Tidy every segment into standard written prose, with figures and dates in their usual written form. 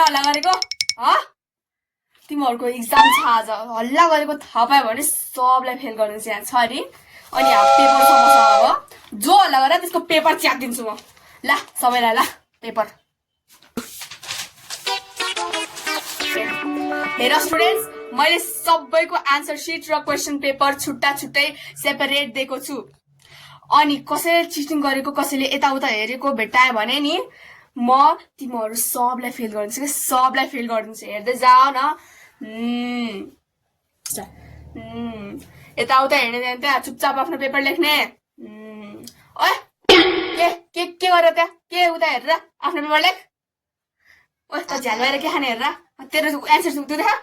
हल्ला गरेको तिमीहरूको एक्जाम छ आज हल्ला गरेको थाहा पायो भने सबलाई फेल गर्नु चाहिँ छ अरे अनि हाफ पेपर समस्या अब जो हल्ला गरेर त्यसको पेपर च्याकिदिन्छु म ल सबैलाई ल पेपर हेर स्टुडेन्ट्स मैले सबैको आन्सर सिट र क्वेसन पेपर छुट्टा छुट्टै सेपरेट दिएको छु अनि कसैले चिटिङ गरेको कसैले यताउता हेरेको भेट्टायो भने नि म तिमीहरू सबलाई फेल गरिदिन्छु के सबलाई फेल गरिदिन्छु हेर्दै जाऊ न यताउता हेर्ने त्यहाँ चुपचाप आफ्नो पेपर लेख्ने ओए के गरेर त्यहाँ के उता हेरेर आफ्नो पेपर लेख ओए त झ्यालबाएर के खाने हेरेर तेरो एन्सर सुक्दो देखा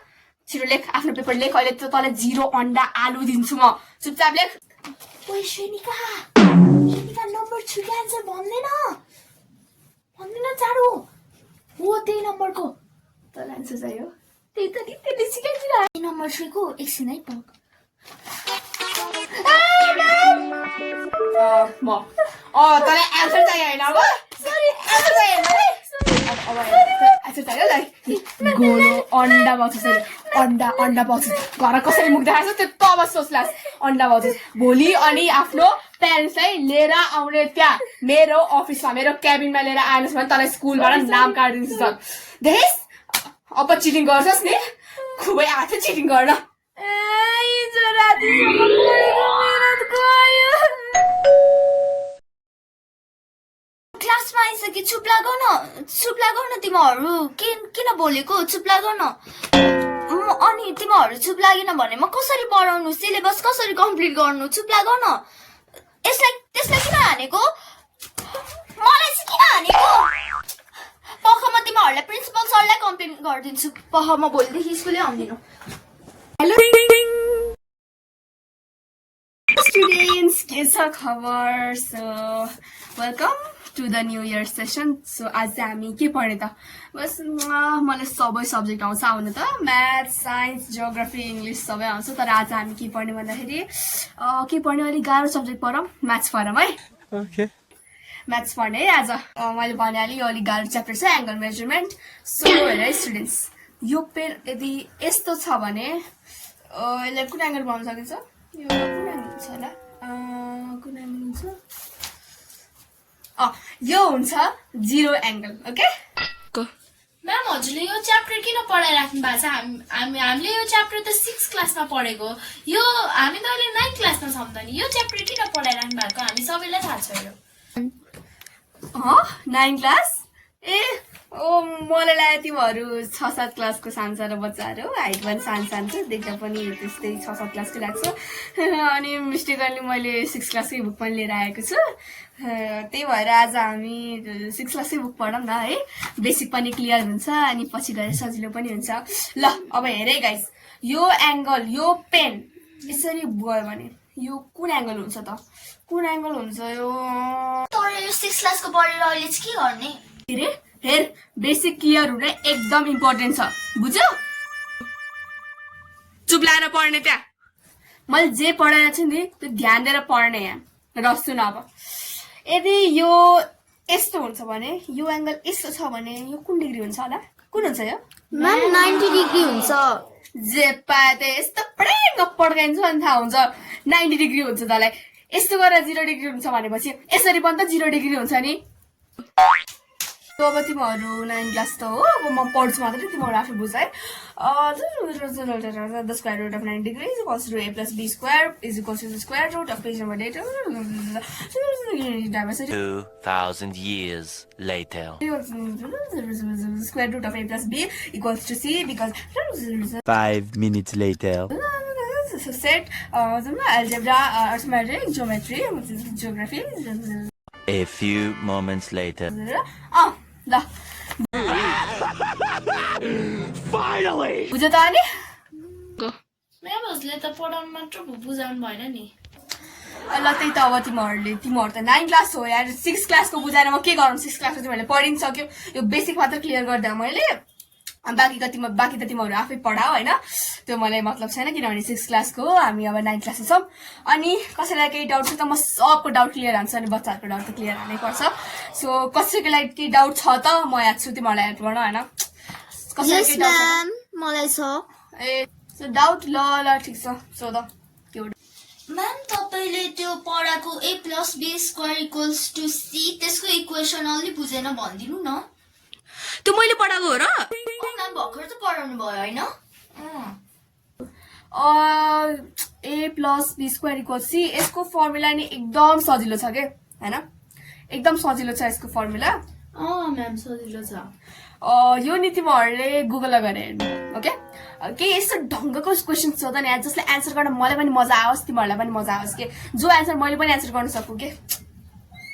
छिटो लेख आफ्नो पेपर लेख अहिले त तँलाई 0 अन्डा आलु दिन्छु म चुपचाप लेख ओए श्रेणिका नम्बर छुट्टै आन्सर भन्दैन चाँडो हो त्यही नम्बरको तँलाई आन्सर चाहियो त्यही त नि त्यसले सिकाइदिएर नम्बर 3 को एकछिन है पक म तँलाई आन्सर चाहियो होइन अब सरी आन्सर चाहियो अब आन्सर चाहियो ल गोलो अन्डा पाउँछ सरी अन्डा पाउँछ घर कसरी मुख देखाएको छ त्यो तब सोच्लास् अन्डा पाउँछ भोलि अनि आफ्नो प्यारेन्ट्सलाई लिएर आउने त्यहाँ मेरो अफिसमा मेरो क्याबिनमा लिएर आएनस् भने तँलाई स्कुलबाट नाम काटिदिन्छु सर देखिस् अब चिटिङ गर्छस् नि खुबै आएको थियो चिटिङ गर्न हिजो रातिसम्म पढेको मेहनत गयो क्लासमा आइसके चुप लागौ न तिमीहरू किन बोलेको चुप लागौ न अनि तिमीहरू चुप लागेन भने म कसरी पढाउनु सिलेबस कसरी कम्प्लिट गर्नु चुप लागौ न त्यसलाई किन हानेको मलाई चाहिँ किन हानेको पख म तिमीहरूलाई प्रिन्सिपल सरलाई कम्प्लेन गरिदिन्छु पख म भोलिदेखि स्कुलै आउँदिन हेलो स्टुडेन्ट्स के छ खबर so welcome to the new year session so आज चाहिँ हामी के पढ्ने त बस मलाई सबै सब्जेक्ट आउँछ आउनु त म्याथ साइन्स जियोग्राफी इङ्ग्लिस सबै आउँछ तर आज हामी के पढ्ने भन्दाखेरि के पढ्ने अलिक गाह्रो सब्जेक्ट पढौँ म्याथ्स पढौँ है म्याथ्स पढ्ने है आज मैले भने अलिक गाह्रो च्याप्टर छ एङ्गल मेजरमेन्ट सो हेर है स्टुडेन्ट्स यो पेन यदि यस्तो छ भने यसलाई कुन एङ्गल बनाउन सकिन्छ यो कुन एङ्गल हुन्छ होला कुन एङ्गल हुन्छ यो हुन्छ 0 एङ्गल ओके म्याम हजुरले यो च्याप्टर किन पढाइराख्नु भएको छ हामीले यो च्याप्टर त 6 क्लासमा पढेको यो हामी त अहिले 9 क्लासमा छौँ त नि यो च्याप्टर किन पढाइराख्नु भएको हामी सबैलाई थाहा छ यो 9 क्लास ए मलाई लाग्यो तिमीहरू 6-7 क्लासको सानो बच्चाहरू हाइट पनि सानो छ देख्दा पनि त्यस्तै 6-7 क्लासकै लाग्छ अनि मिस्टेकली मैले 6 क्लासकै बुक पनि लिएर आएको छु त्यही भएर आज हामी 6 क्लासकै बुक पढौँ न है बेसिक पनि क्लियर हुन्छ अनि पछि गएर सजिलो पनि हुन्छ ल अब हेरे गाइस यो एङ्गल यो पेन यसरी गयो भने यो कुन एङ्गल हुन्छ त कुन एङ्गल हुन्छ यो तर यो 6 क्लासको पढेर अहिले चाहिँ के गर्ने हेर बेसिक क्लियर हुन एकदम इम्पोर्टेन्ट छ बुझ्यौ चुप लाएर पढ्ने त्यहाँ मैले जे पढाएको छु नि त्यो ध्यान दिएर पढ्ने यहाँ र सुन अब यदि यो यस्तो हुन्छ भने यो एङ्गल यस्तो छ भने यो कुन डिग्री हुन्छ होला कुन हुन्छ यो म्याम 90 डिग्री हुन्छ जे पाए त यस्तो पड्याङ्ग पड्काइन्छ अनि थाहा हुन्छ 90 डिग्री हुन्छ तँलाई यस्तो गरेर 0 डिग्री हुन्छ भनेपछि यसरी पनि त 0 डिग्री हुन्छ नि अब तिमीहरू 9 क्लास त हो अब म पढ्छु मात्रै तिमीहरू आफै बुझ है the square root of 90 degree is equals to a plus b square is equals to the square root of equation number 2000 years later square root of a plus b equals to c because 5 minutes later set algebra arithmetic geometry geography a few moments later ल finally बुझ्यो त अनि ma'am हजुरले त पढाउनु मात्र बुझाउनु भएन नि ल त्यही त अब तिमीहरू त 9 क्लास हो यार 6 क्लासको बुझाएर म के गरौँ 6 क्लासको चाहिँ मैले पढिन सक्यो यो बेसिक मात्र क्लियर गर्दा मैले बाँकी त तिमीहरू आफै पढाओ होइन त्यो मलाई मतलब छैन किनभने 6 क्लासको हो हामी अब 9 क्लासमा छौँ अनि कसैलाई केही डाउट छ त म सबको डाउट क्लियर हान्छु अनि बच्चाहरूको डाउट त क्लियर हान्नै पर्छ सो कसैको लागि केही डाउट छ त म याद छु तिमीहरूलाई हेल्प गर्न होइन यस म्याम मलाई छ ए सो डाउट ल ल ठिक छ सोध के हो म्याम तपाईले त्यो पढाको a + b² = c त्यसको इक्वेसन अलि बुझेन भनिदिनु न त्यो मैले पढाएको हो र म्याम भर्खर त पढाउनु भयो हैन a + b² = c यसको फर्मुला नि एकदम सजिलो छ के हैन एकदम सजिलो छ यसको फर्मुला म्याम सजिलो छ यो नि तिमीहरूले गुगलमा गएर हेर्नु ओके के यस्तो ढङ्गको क्वेसन सोध नि जसले एन्सर गर्न मलाई पनि मजा आओस् तिमीहरूलाई पनि मजा आओस् के जो एन्सर मैले पनि एन्सर गर्न सकु के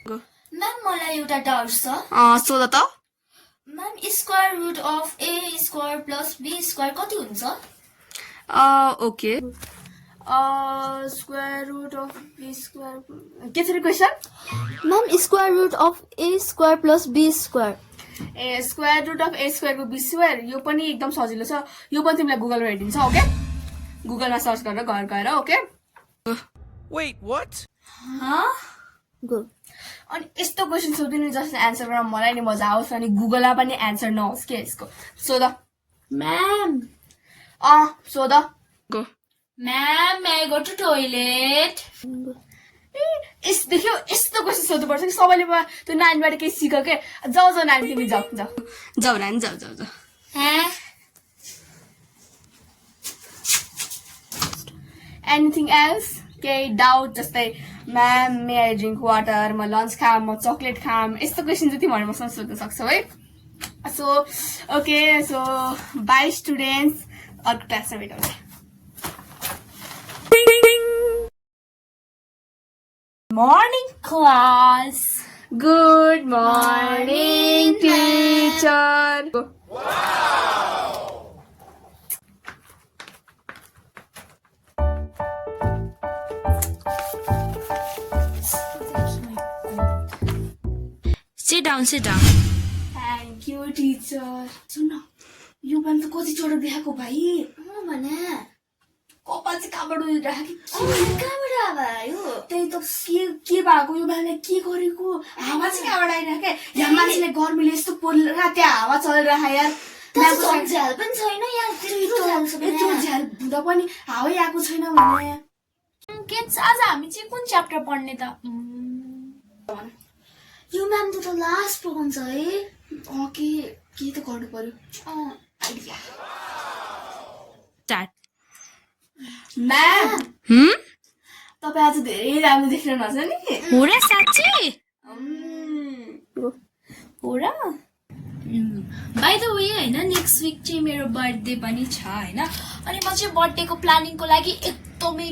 म्याम मलाई एउटा डाउट छ सोध त म्याम √a² + b² कति हुन्छ okay square root of b² के छ question ma'am √a² + b² a square root of a² को b² यो पनि एकदम सजिलो छ यो पनि तिमीलाई गुगलमा हेरिदिन्छ ओके गुगलमा सर्च गरेर घर गएर ओके Wait, what? अनि यस्तो क्वेसन सोधिनु जसले एन्सर गर्न मलाई नि मजा आओस् अनि गुगलमा पनि एन्सर नहोस् के यसको सोध म्याम सोध ma'am may I go to toilet देखियो यस्तो क्वेसन सोध्नुपर्छ कि सबैले त्यो नानीबाट केही सिक के जाऊ नानी तिमी जाऊ नानी जाऊ एनिथिङ एल्स केही डाउट जस्तै ma'am may I drink water म लन्च खाम म चक्लेट खाम यस्तो क्वेसन चाहिँ तिमीहरू मसँग सोध्न सक्छौ है so okay so by students अर्को क्लासमा भेटौँ morning class Good morning, teacher. Sit down. Thank you, teacher. सुन यो पनि त कतिचोटि देखाएको भाइ भने कपाल चाहिँ कहाँबाट उडिरहेको कहाँबाट आयो त्यही त के भएको यो भाइले के गरेको हावा चाहिँ कहाँबाट आइरहेको यहाँ मान्छेले गर्मीले यस्तो पोलेर त्यहाँ हावा चलिरहेको यार झ्याल पनि छैन यार यत्रो झ्याल हुँदा पनि हावै आएको छैन भने किड्स आज हामी चाहिँ कुन च्याप्टर पढ्ने त यो म्याम त लास्ट पढाउँछ है के त गर्नु पर्यो आइडिया स्टार्ट म्याम तपाईँ आज धेरै राम्रो देखिरहनु हुन्छ नि हो र साँच्चै हो र बाई द वे होइन नेक्स्ट विक चाहिँ मेरो बर्थडे पनि छ होइन अनि म चाहिँ बर्थडेको प्लानिङको लागि एकदमै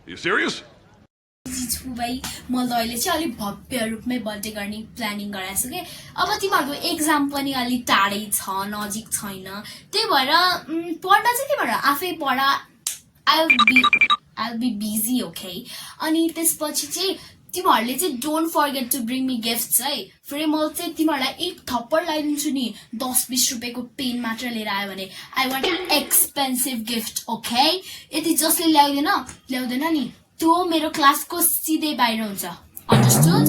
You serious? छु भाइ मैले त अहिले चाहिँ अलिक भव्य रूपमै बर्थडे गर्ने प्लानिङ गराएको छु कि अब तिमीहरूको एक्जाम पनि अलिक टाढै छ नजिक छैन त्यही भएर पढ्न चाहिँ तिमीहरू आफै पढ I'll be busy okay अनि त्यसपछि चाहिँ तिमीहरूले चाहिँ don't forget to bring me gifts है फेरि म चाहिँ तिमीहरूलाई एक थप्पड लगाइदिन्छु नि 10-20 रुपियाँको पेन मात्र लिएर आयो भने I want expensive gift okay यदि जसले ल्याउँदैन नि त्यो मेरो क्लासको सिधै बाहिर हुन्छ अन्डरस्टुड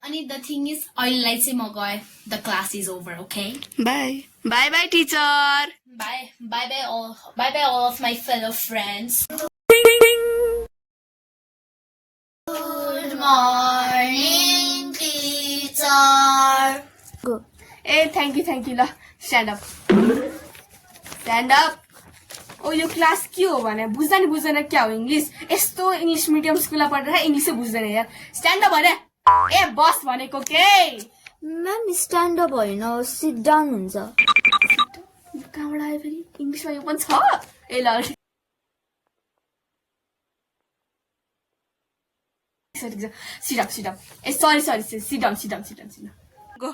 अनि द थिङ इज अहिलेलाई चाहिँ म गएँ the class is over okay by by teacher Bye all of my fellow friends. Good morning, teacher. Thank you ल स्ट्यान्ड अप ओ यो क्लास के हो भने बुझ्दैन क्या हो इङ्ग्लिस यस्तो इङ्ग्लिस मिडियम स्कुलमा पढेर इङ्ग्लिसै बुझ्दैन यार स्ट्यान्ड अप भने ए बस भनेको के म्याम स्ट्यान्ड अप होइन सिट डाउन हुन्छ कहाँबाट आयो फेरि इङ्ग्लिसमा यो पनि छ ए ल सिट ए sorry sit down go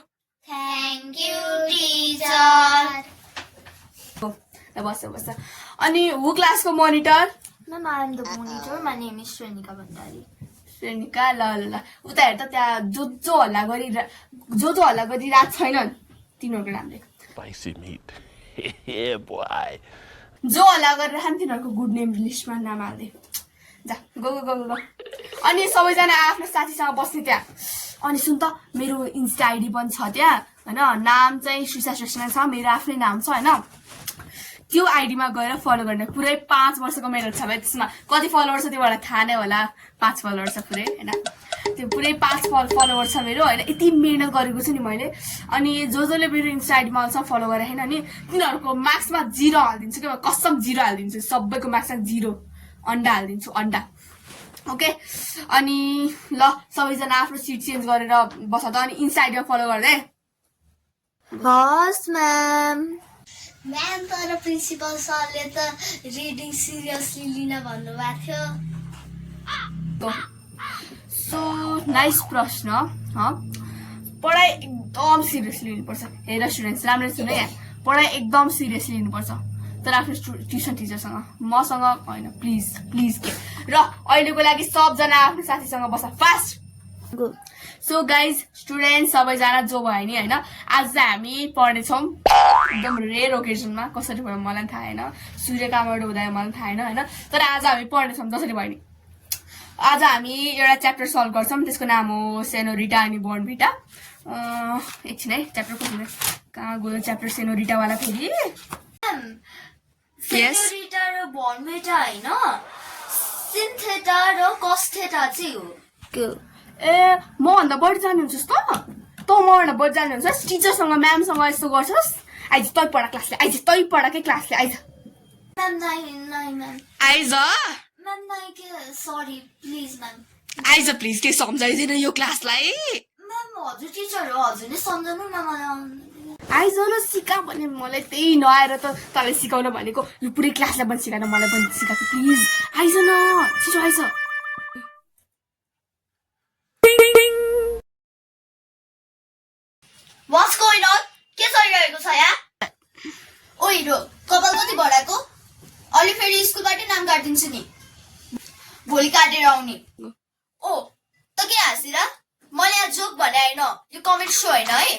thank you teacher बस अनि हु क्लासको monitor ma'am I am the monitor my name is Shrenika Bhandari Shrenika ल उता हेर त त्यहाँ जो हल्ला गरिरहेको छैनन् तिनीहरूको नामले Spicy meat. Yeah, boy. जो हल्ला गरिरहन् तिनीहरूको गुड नेम लिस्टमा नाम हाल्दै जा गो गो गो गो अनि सबैजना आफ्नो साथीसँग बस्ने त्यहाँ अनि सुन त मेरो इन्स्टा आइडी पनि छ त्यहाँ हैन नाम चाहिँ श्रीसा श्रेष्ठ छ मेरो आफ्नै नाम छ हैन त्यो आइडीमा गएर फलो गर्ने पुरै 5 वर्षको मेरो छ भाइ त्यसमा कति फलोवर छ त्योबाट थाहा नै होला 5 फलोवर छ पुरै हैन त्यो पुरै 5 फलोवर छ मेरो हैन यति मेहनत गरेको छु नि मैले अनि जसले मेरो इन्स्टा आइडीमा आउँछ फलो गरे हैन अनि तिनीहरुको मार्क्समा 0 हाल्दिन्छु के कसम 0 हाल्दिन्छु सबैको मार्क्समा 0 अन्डा हाल्दिन्छु अन्डा ओके अनि ल सबैजना आफ्नो सिट चेन्ज गरेर बस त अनि इन्स्टा आइडीमा फलो गर्दै हस् म्याम म्याम तर प्रिन्सिपल सरले त रिडिङ सिरियसली लिन भन्नुभएको थियो सो नाइस प्रश्न पढाइ एकदम सिरियसली लिनुपर्छ हेर स्टुडेन्ट्स राम्रो सुन यहाँ पढाइ एकदम सिरियसली लिनुपर्छ तर आफ्नो ट्युसन टिचरसँग मसँग होइन प्लिज प्लिज के र अहिलेको लागि सबजना आफ्नो साथीसँग बस फास्ट सो गाइज स्टुडेन्ट सबैजना जो भयो नि होइन आज हामी पढ्नेछौँ एकदम रेयर ओकेजनमा कसरी भयो मलाई थाहा होइन सूर्य कहाँबाट हुँदा मलाई थाहा होइन होइन तर आज हामी पढ्नेछौँ जसरी भयो नि आज हामी एउटा च्याप्टर सल्भ गर्छौँ त्यसको नाम हो सेनोरिटा अनि बोर्नभिटा एकछिन है च्याप्टर खोज्नु कहाँ गयो च्याप्टर सेनोरिटावाला फेरि सेनोरिटा र बोर्नभिटा होइन सिन्थेटा र कस्थेटा चाहिँ हो ए म भन्दा बढी जानुहुन्छ त मभन्दा बढी जानुहुन्छ टिचरसँग म्यामसँग यस्तो गर्छस् आइज तै पढ क्लासले आइज तै पढ के क्लासले आइज म्याम नाइ म्याम आइज म्याम नाइ के सरी प्लिज म्याम आइज प्लिज के सम्झाइदिनु यो क्लासलाई म्याम हजुर टिचर हो हजुरले सम्झाउनु न मलाई आइज न सिका भने मलाई त्यही नआएर त तँलाई सिकाउन भनेको यो पुरै क्लासलाई पनि सिकाएर मलाई पनि सिकाएको प्लिज आइज न छिटो आइज What's going on? के चलिरहेको छ यहाँ ओ हिरो कपाल कति बढाएको अलि फेरि स्कुलबाटै नाम काटिदिन्छु नि भोलि काटेर आउने ओ त के हाँसेर मैले यहाँ जोक भने होइन यो कमेडी सो होइन है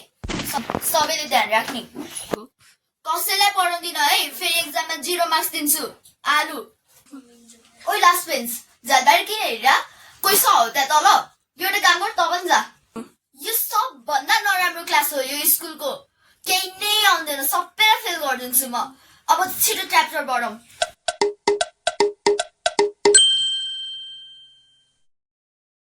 सबैले ध्यान राख्ने कसैलाई पढाउँदिन है फेरि एक्जाममा 0 मार्क्स दिन्छु आलु ओइ लास्ट बेन्च झालबारी किन हेरेर कोही छ हो त्यहाँ तल एउटा काम गर त पनि जा यो सबभन्दा नराम्रो क्लास हो यो स्कुलको केही नै आउँदैन सबैलाई फेल गरिदिन्छु म अब छिटो च्याप्टर पढौँ